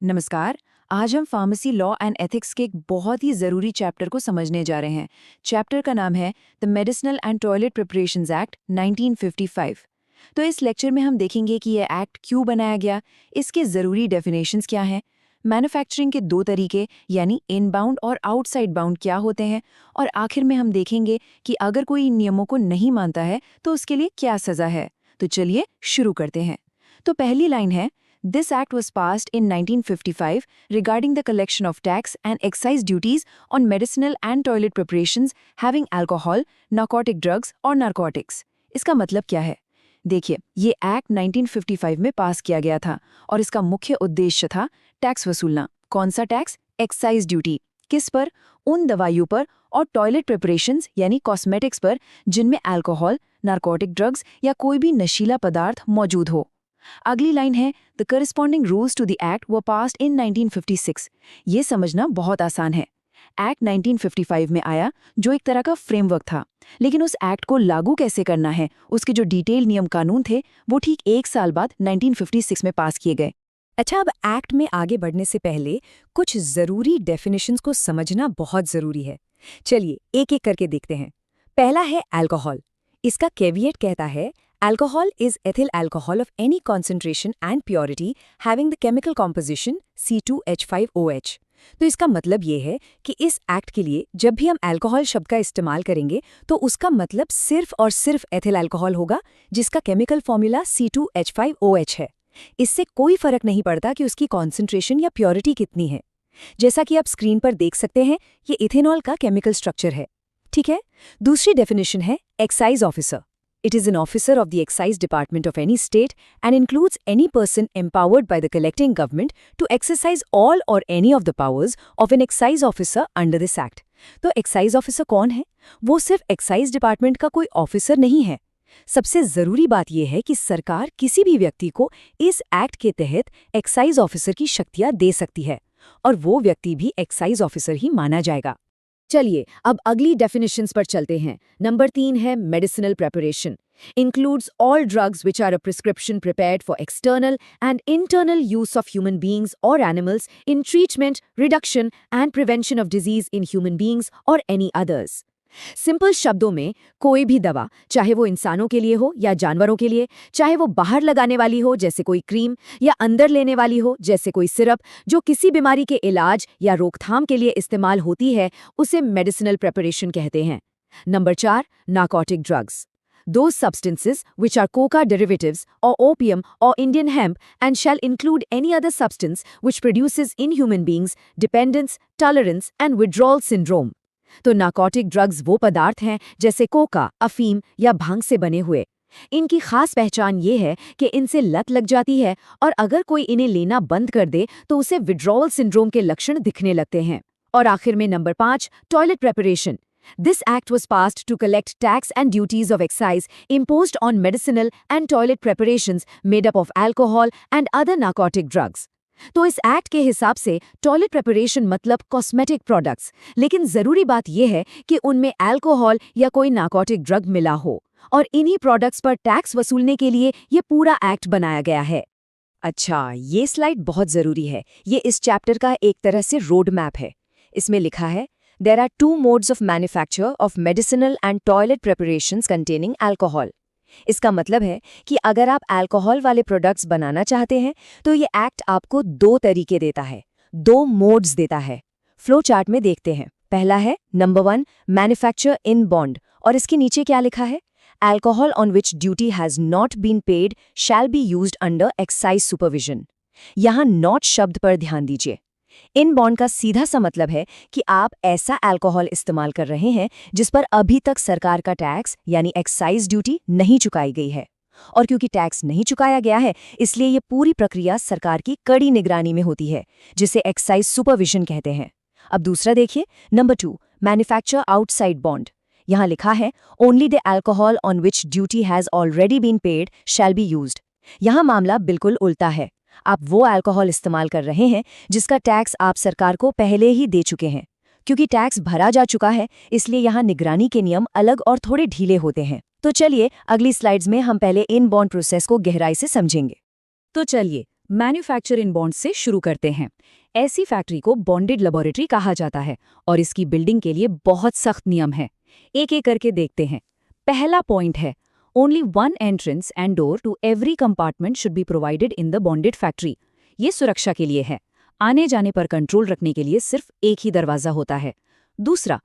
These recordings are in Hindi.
नमस्कार। आज हम फार्मेसी लॉ एंड एथिक्स के एक बहुत ही ज़रूरी चैप्टर को समझने जा रहे हैं। चैप्टर का नाम है the medicinal and toilet preparations act 1955। तो इस लेक्चर में हम देखेंगे कि यह एक्ट क्यों बनाया गया, इसके ज़रूरी डेफिनेशंस क्या हैं, मैन्युफैक्चरिंग के दो तरीके यानी इनबाउंड और आउटसाइड बाउंड क्या होते हैं, और आखिर में हम देखेंगे कि अगर कोई इन नियमों को नहीं मानता है तो उसके लिए क्या सज़ा है। तो चलिए शुरू करते हैं। तो पहली लाइन है, This act was passed in 1955 regarding the collection of tax and excise duties on medicinal and toilet preparations having alcohol, narcotic drugs or narcotics. इसका मतलब क्या है? देखिए, ये एक्ट 1955 में पास किया गया था और इसका मुख्य उद्देश्य था टैक्स वसूलना। कौन सा टैक्स? Excise duty. किस पर? उन दवाइयों पर और टॉयलेट प्रिपरेशंस यानी कॉस्मेटिक्स पर जिनमें अल्कोहल, नार्कोटिक ड्रग्स या कोई भी नशीला पदार्थ मौजूद हो। अगली लाइन है, the corresponding rules to the act were passed in 1956। ये समझना बहुत आसान है। एक्ट 1955 में आया जो एक तरह का फ्रेमवर्क था, लेकिन उस एक्ट को लागू कैसे करना है, उसके जो डिटेल नियम कानून थे वो ठीक एक साल बाद 1956 में पास किए गए। अच्छा, अब एक्ट में आगे बढ़ने से पहले कुछ ज़रूरी डेफिनेशंस को समझना बहुत ज़रूरी है। चलिए एक एक करके देखते हैं। पहला है अल्कोहल। इसका कैविएट कहता है, alcohol is ethyl alcohol of any concentration and purity having the chemical composition C2H5OH। तो इसका मतलब ये है कि इस एक्ट के लिए जब भी हम अल्कोहल शब्द का इस्तेमाल करेंगे तो उसका मतलब सिर्फ और सिर्फ एथिल अल्कोहल होगा, जिसका केमिकल फॉर्मूला C2H5OH है। इससे कोई फर्क नहीं पड़ता कि उसकी कॉन्सेंट्रेशन या प्योरिटी कितनी है। जैसा कि आप स्क्रीन पर देख सकते हैं, ये इथेनॉल का केमिकल स्ट्रक्चर है। ठीक है। दूसरी डेफिनेशन है excise officer. It is an officer of the excise department of any state and includes any person empowered by the collecting government to exercise all or any of the powers of an excise officer under this act. तो एक्साइज ऑफिसर कौन है? वो सिर्फ एक्साइज डिपार्टमेंट का कोई ऑफिसर नहीं है। सबसे जरूरी बात यह है कि सरकार किसी भी व्यक्ति को इस एक्ट के तहत एक्साइज ऑफिसर की शक्तियां दे सकती है और वो व्यक्ति भी एक्साइज ऑफिसर ही माना जाएगा। चलिए अब अगली डेफिनेशंस पर चलते हैं। नंबर 3 है medicinal preparation. Includes all drugs which are a prescription prepared for external and internal use of human beings or animals in treatment, reduction and prevention of disease in human beings or any others. Simple शब्दों में कोई भी दवा, चाहे वो इंसानों के लिए हो या जानवरों के लिए, चाहे वो बाहर लगाने वाली हो जैसे कोई क्रीम या अंदर लेने वाली हो जैसे कोई सिरप, जो किसी बीमारी के इलाज या रोकथाम के लिए इस्तेमाल होती है, उसे मेडिसिनल प्रिपरेशन कहते हैं। Number 4, narcotic drugs. Those substances which are coca derivatives or opium or Indian hemp and shall include any other substance which produces in human beings dependence, tolerance and withdrawal syndrome. तो नार्कोटिक ड्रग्स वो पदार्थ हैं जैसे कोका, अफीम या भांग से बने हुए। इनकी खास पहचान ये है कि इनसे लत लग जाती है और अगर कोई इन्हें लेना बंद कर दे तो उसे विड्रॉवल सिंड्रोम के लक्षण दिखने लगते हैं। और आखिर में number 5, toilet preparation. This act was passed to collect tax and duties of excise imposed on medicinal and toilet preparations made up of alcohol and other narcotic drugs. तो इस एक्ट के हिसाब से टॉयलेट प्रिपरेशन मतलब कॉस्मेटिक प्रोडक्ट्स, लेकिन जरूरी बात यह है कि उनमें अल्कोहल या कोई नार्कोटिक ड्रग मिला हो, और इन्हीं प्रोडक्ट्स पर टैक्स वसूलने के लिए ये पूरा एक्ट बनाया गया है। अच्छा, ये स्लाइड बहुत जरूरी है। ये इस चैप्टर का एक तरह से रोड मैप है। इसमें लिखा है, There are 2 modes of manufacture of medicinal and toilet preparations containing alcohol. इसका मतलब है कि अगर आप अल्कोहल वाले प्रोडक्ट्स बनाना चाहते हैं तो ये एक्ट आपको 2 तरीके देता है, 2 मोड्स देता है। फ्लो चार्ट में देखते हैं। पहला है नंबर 1, मैन्युफैक्चर इन बॉन्ड, और इसके नीचे क्या लिखा है? Alcohol on which duty has not been paid shall be used under excise supervision. यहाँ नॉट शब्द पर ध्यान दीजिए। इन बॉन्ड का सीधा सा मतलब है कि आप ऐसा अल्कोहल इस्तेमाल कर रहे हैं जिस पर अभी तक सरकार का टैक्स यानी एक्साइज ड्यूटी नहीं चुकाई गई है, और क्योंकि टैक्स नहीं चुकाया गया है इसलिए ये पूरी प्रक्रिया सरकार की कड़ी निगरानी में होती है, जिसे एक्साइज सुपरविजन कहते हैं। अब दूसरा देखिए, नंबर 2, मैन्युफैक्चर आउटसाइड बॉन्ड। यहाँ लिखा है, only the alcohol on which duty has already been paid shall be used. यहाँ मामला बिल्कुल उल्टा है। आप वो अल्कोहल इस्तेमाल कर रहे हैं जिसका टैक्स आप सरकार को पहले ही दे चुके हैं। क्योंकि टैक्स भरा जा चुका है इसलिए यहाँ निगरानी के नियम अलग और थोड़े ढीले होते हैं। तो चलिए अगली स्लाइड्स में हम पहले इन बॉन्ड प्रोसेस को गहराई से समझेंगे। तो चलिए मैन्युफैक्चर इन बॉन्ड से शुरू करते हैं। ऐसी फैक्ट्री को बॉन्डेड लेबोरेटरी कहा जाता है और इसकी बिल्डिंग के लिए बहुत सख्त नियम है। एक एक करके देखते हैं। पहला पॉइंट है, only one entrance and door to every compartment should be provided in the bonded factory. ये सुरक्षा के लिए है। आने जाने पर कंट्रोल रखने के लिए सिर्फ एक ही दरवाजा होता है। दूसरा,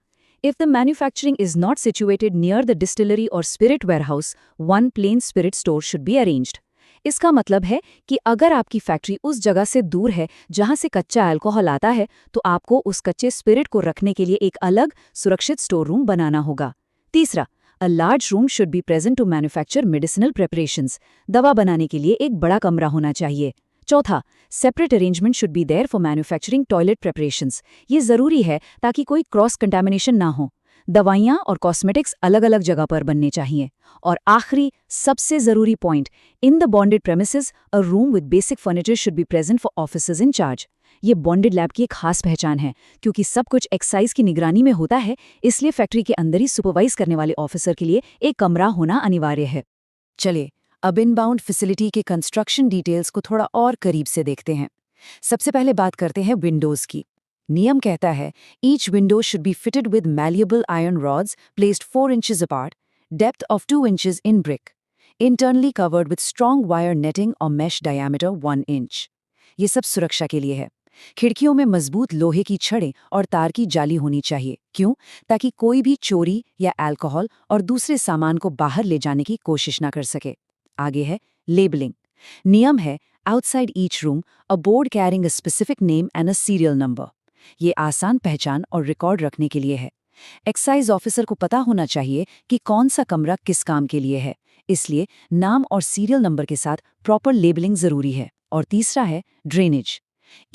if the manufacturing is not situated near the distillery or spirit warehouse, one plain spirit store should be arranged. इसका मतलब है कि अगर आपकी फैक्ट्री उस जगह से दूर है जहां से कच्चा अल्कोहल आता है, तो आपको उस कच्चे स्पिरिट को रखने के लिए एक अलग सुरक्षित स्टोर रूम बनाना होगा। तीसरा, a large room should be present to manufacture medicinal preparations. दवा बनाने के लिए एक बड़ा कमरा होना चाहिए। चौथा, separate arrangement should be there for manufacturing toilet preparations. ये जरूरी है ताकि कोई क्रॉस कंटामिनेशन ना हो। दवाइयाँ और कॉस्मेटिक्स अलग अलग जगह पर बनने चाहिए। और आखिरी, सबसे जरूरी point, in the bonded premises a room with basic furniture should be present for officers in charge. ये बॉन्डेड लैब की एक खास पहचान है, क्योंकि सब कुछ एक्साइज की निगरानी में होता है, इसलिए फैक्ट्री के अंदर ही सुपरवाइज करने वाले ऑफिसर के लिए एक कमरा होना अनिवार्य है। चलिए अब इनबाउंड फैसिलिटी के कंस्ट्रक्शन डिटेल्स को थोड़ा और करीब से देखते हैं। सबसे पहले बात करते हैं विंडोज की। नियम कहता है, each window should be fitted with malleable iron rods placed 4 inches apart, depth of 2 inches in brick, internally covered with strong wire netting और मैश डायमीटर 1 इंच। ये सब सुरक्षा के लिए है। खिड़कियों में मजबूत लोहे की छड़ें और तार की जाली होनी चाहिए। क्यों? ताकि कोई भी चोरी या अल्कोहल और दूसरे सामान को बाहर ले जाने की कोशिश ना कर सके। आगे है लेबलिंग। नियम है, outside each room a board carrying a specific name and a serial number. ये आसान पहचान और रिकॉर्ड रखने के लिए है। एक्साइज ऑफिसर को पता होना चाहिए कि कौन सा कमरा किस काम के लिए है, इसलिए नाम और सीरियल नंबर के साथ प्रॉपर लेबलिंग जरूरी है। और तीसरा है drainage.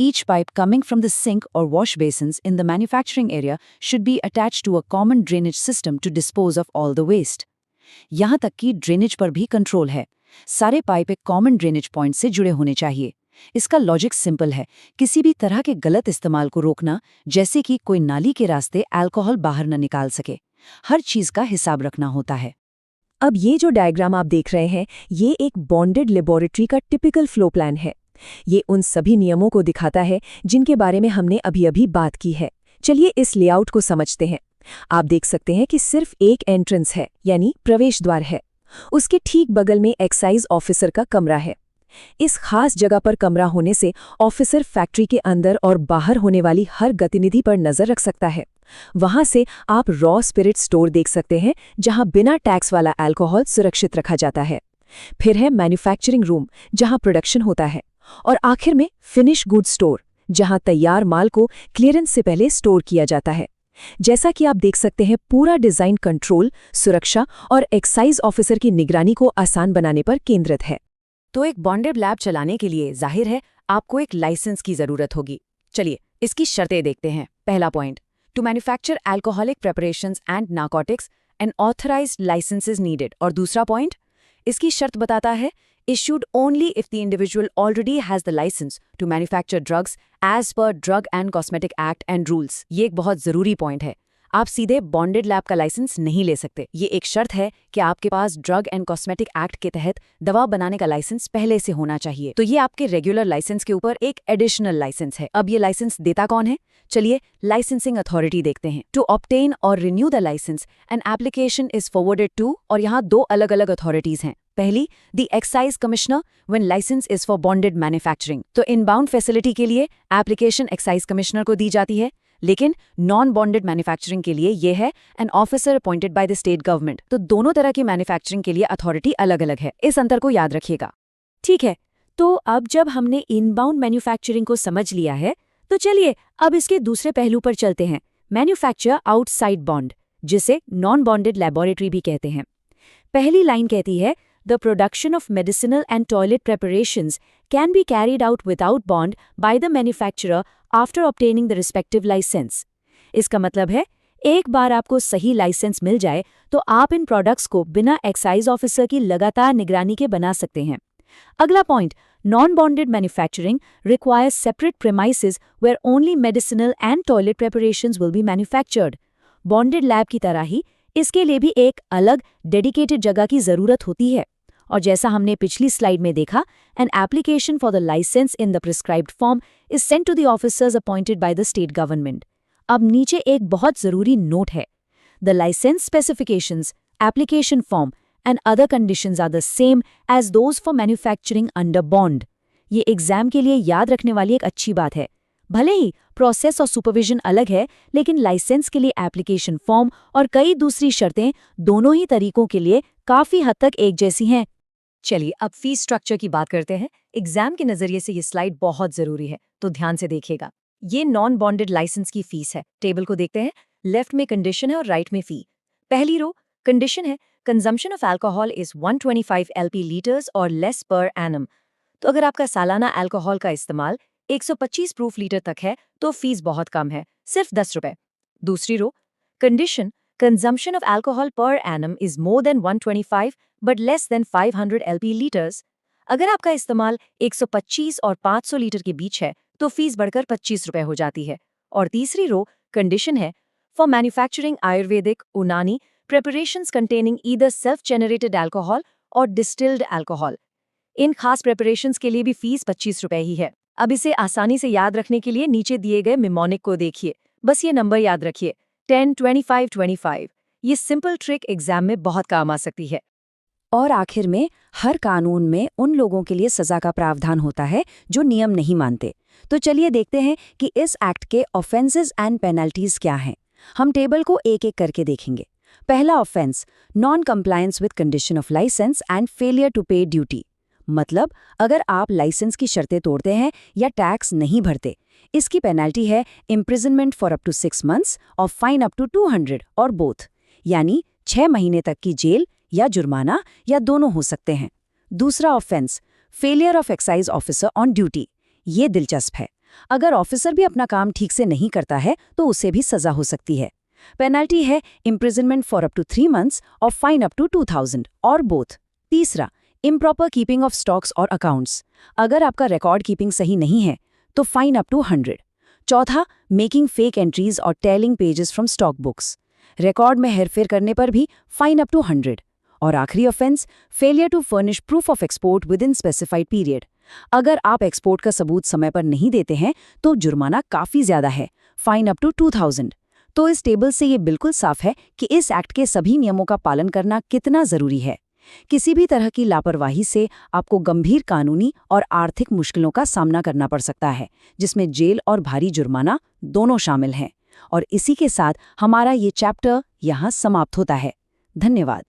Each pipe coming from the sink or wash basins in the manufacturing area should be attached to a common drainage system to dispose of all the waste. यहाँ तक कि ड्रेनेज पर भी कंट्रोल है। सारे पाइप एक कॉमन ड्रेनेज पॉइंट से जुड़े होने चाहिए। इसका लॉजिक सिंपल है, किसी भी तरह के गलत इस्तेमाल को रोकना, जैसे कि कोई नाली के रास्ते अल्कोहल बाहर न निकाल सके। हर चीज का हिसाब रखना होता है। अब ये जो डायग्राम आप देख रहे हैं, ये एक बॉन्डेड लेबोरेटरी का टिपिकल फ्लो प्लान है। ये उन सभी नियमों को दिखाता है जिनके बारे में हमने अभी-अभी बात की है। चलिए इस लेआउट को समझते हैं। आप देख सकते हैं कि सिर्फ एक एंट्रेंस है, यानी प्रवेश द्वार है। उसके ठीक बगल में एक्साइज ऑफिसर का कमरा है। इस खास जगह पर कमरा होने से ऑफिसर फैक्ट्री के अंदर और बाहर होने वाली हर गतिविधि पर नजर रख सकता है। वहां से आप रॉ स्पिरिट स्टोर देख सकते हैं, जहां बिना टैक्स वाला अल्कोहल सुरक्षित रखा जाता है। फिर है मैन्युफैक्चरिंग रूम, जहां प्रोडक्शन होता है। और आखिर में फिनिश गुड स्टोर, जहां तैयार माल को क्लियरेंस से पहले स्टोर किया जाता है। जैसा कि आप देख सकते हैं, पूरा डिजाइन कंट्रोल, सुरक्षा और एक्साइज ऑफिसर की निगरानी को आसान बनाने पर केंद्रित है। तो एक बॉन्डेड लैब चलाने के लिए जाहिर है आपको एक लाइसेंस की जरूरत होगी। चलिए इसकी शर्तें देखते हैं। पहला point, to manufacture alcoholic preparations and narcotics an authorised licence is needed. और दूसरा पॉइंट, इसकी शर्त बताता है, issued only if the individual already has the license to manufacture drugs as per Drug and Cosmetic Act and rules। ये एक बहुत जरूरी पॉइंट है। आप सीधे बॉन्डेड लैब का लाइसेंस नहीं ले सकते। ये एक शर्त है कि आपके पास ड्रग एंड कॉस्मेटिक एक्ट के तहत दवा बनाने का लाइसेंस पहले से होना चाहिए। तो ये आपके रेगुलर लाइसेंस के ऊपर एक एडिशनल लाइसेंस है। अब ये लाइसेंस देता कौन है? चलिए लाइसेंसिंग अथॉरिटी देखते हैं। To obtain or renew the licence an application is forwarded to, और यहाँ दो अलग अलग अथॉरिटीज हैं। पहली, the excise commissioner when licence is for bonded manufacturing. तो इनबाउंड फैसिलिटी के लिए एप्लीकेशन एक्साइज कमिश्नर को दी जाती है, लेकिन नॉन बॉन्डेड मैन्युफैक्चरिंग के लिए यह है an officer appointed by the state government. तो दोनों तरह की मैन्युफैक्चरिंग के लिए अथॉरिटी अलग अलग है। इस अंतर को याद रखिएगा। ठीक है, तो अब जब हमने इनबाउंड मैन्युफैक्चरिंग को समझ लिया है, तो चलिए अब इसके दूसरे पहलू पर चलते हैं, मैन्युफैक्चर आउटसाइड बॉन्ड, जिसे नॉन बॉन्डेड लेबोरेटरी भी कहते हैं। पहली लाइन कहती है, The production of medicinal and toilet preparations can be carried out without bond by the manufacturer after obtaining the respective license। इसका मतलब है, एक बार आपको सही लाइसेंस मिल जाए तो आप इन प्रोडक्ट्स को बिना एक्साइज ऑफिसर की लगातार निगरानी के बना सकते हैं। अगला point, non bonded manufacturing requires separate premises where only medicinal and toilet preparations will be manufactured. Bonded lab की तरह ही इसके लिए भी एक अलग डेडिकेटेड जगह की जरूरत होती है। और जैसा हमने पिछली स्लाइड में देखा, an application for the licence in the prescribed form is sent to the officers appointed by the state government. अब नीचे एक बहुत जरूरी नोट है। The licence specifications, application form and other conditions are the same as those for manufacturing under bond. ये एग्जाम के लिए याद रखने वाली एक अच्छी बात है। भले ही प्रोसेस और सुपरविजन अलग है, लेकिन लाइसेंस के लिए एप्लीकेशन फॉर्म और कई दूसरी शर्तें दोनों ही तरीकों के लिए काफी हद तक एक जैसी हैं। चलिए अब फीस स्ट्रक्चर की बात करते हैं। एग्जाम के नजरिए से ये स्लाइड बहुत जरूरी है, तो ध्यान से देखिएगा। ये नॉन बॉन्डेड लाइसेंस की फीस है। टेबल को देखते हैं। लेफ्ट में कंडीशन है और राइट में फी। पहली रो कंडीशन है, consumption of alcohol is 125 LP litres और लेस पर एनम। तो अगर आपका सालाना अल्कोहल का इस्तेमाल 125 प्रूफ लीटर तक है तो फीस बहुत कम है, सिर्फ 10 रुपए। दूसरी row condition, consumption of alcohol per annum is more than 125 but less than 500 LP litres. अगर आपका इस्तेमाल 125 और 500 लीटर के बीच है तो फीस बढ़कर 25 रुपए हो जाती है। और तीसरी रो कंडीशन है, for manufacturing Ayurvedic Unani preparations containing either self generated alcohol और डिस्टिल्ड अल्कोहल। इन खास प्रिपरेशंस के लिए भी फीस 25 रुपए ही है। अब इसे आसानी से याद रखने के लिए नीचे दिए गए मिमोनिक को देखिए। बस ये नंबर याद रखिए, 10, 25, 25। ये सिंपल ट्रिक एग्जाम में बहुत काम आ सकती है। और आखिर में हर कानून में उन लोगों के लिए सजा का प्रावधान होता है जो नियम नहीं मानते। तो चलिए देखते हैं कि इस एक्ट के ऑफेंसेस एंड पेनल्टीज क्या हैं। हम टेबल को एक एक करके देखेंगे। पहला offence, non compliance with condition of licence and failure to pay duty. मतलब अगर आप लाइसेंस की शर्तें तोड़ते हैं या टैक्स नहीं भरते, इसकी पेनल्टी है imprisonment for up to 6 months or fine up to 200 or both, यानी 6 महीने तक की जेल या जुर्माना या दोनों हो सकते हैं। दूसरा offence, failure of excise officer on duty. ये दिलचस्प है। अगर ऑफिसर भी अपना काम ठीक से नहीं करता है तो उसे भी सजा हो सकती है। पेनल्टी है imprisonment for up to 3 months or fine up to 2000 or both. तीसरा, improper keeping of stocks or accounts. अगर आपका रिकॉर्ड कीपिंग सही नहीं है तो फाइन अप टू 100। चौथा, making fake entries or tearing pages from stock books. Record में हेरफेर करने पर भी फाइन अप टू 100। और आखिरी offence, failure to furnish proof of export within specified period. अगर आप एक्सपोर्ट का सबूत समय पर नहीं देते हैं तो जुर्माना काफी ज्यादा है, फाइन अप टू 2000। तो इस टेबल से ये बिल्कुल साफ है कि इस एक्ट के सभी नियमों का पालन करना कितना जरूरी है। किसी भी तरह की लापरवाही से आपको गंभीर कानूनी और आर्थिक मुश्किलों का सामना करना पड़ सकता है, जिसमें जेल और भारी जुर्माना दोनों शामिल हैं। और इसी के साथ हमारा ये चैप्टर यहाँ समाप्त होता है। धन्यवाद।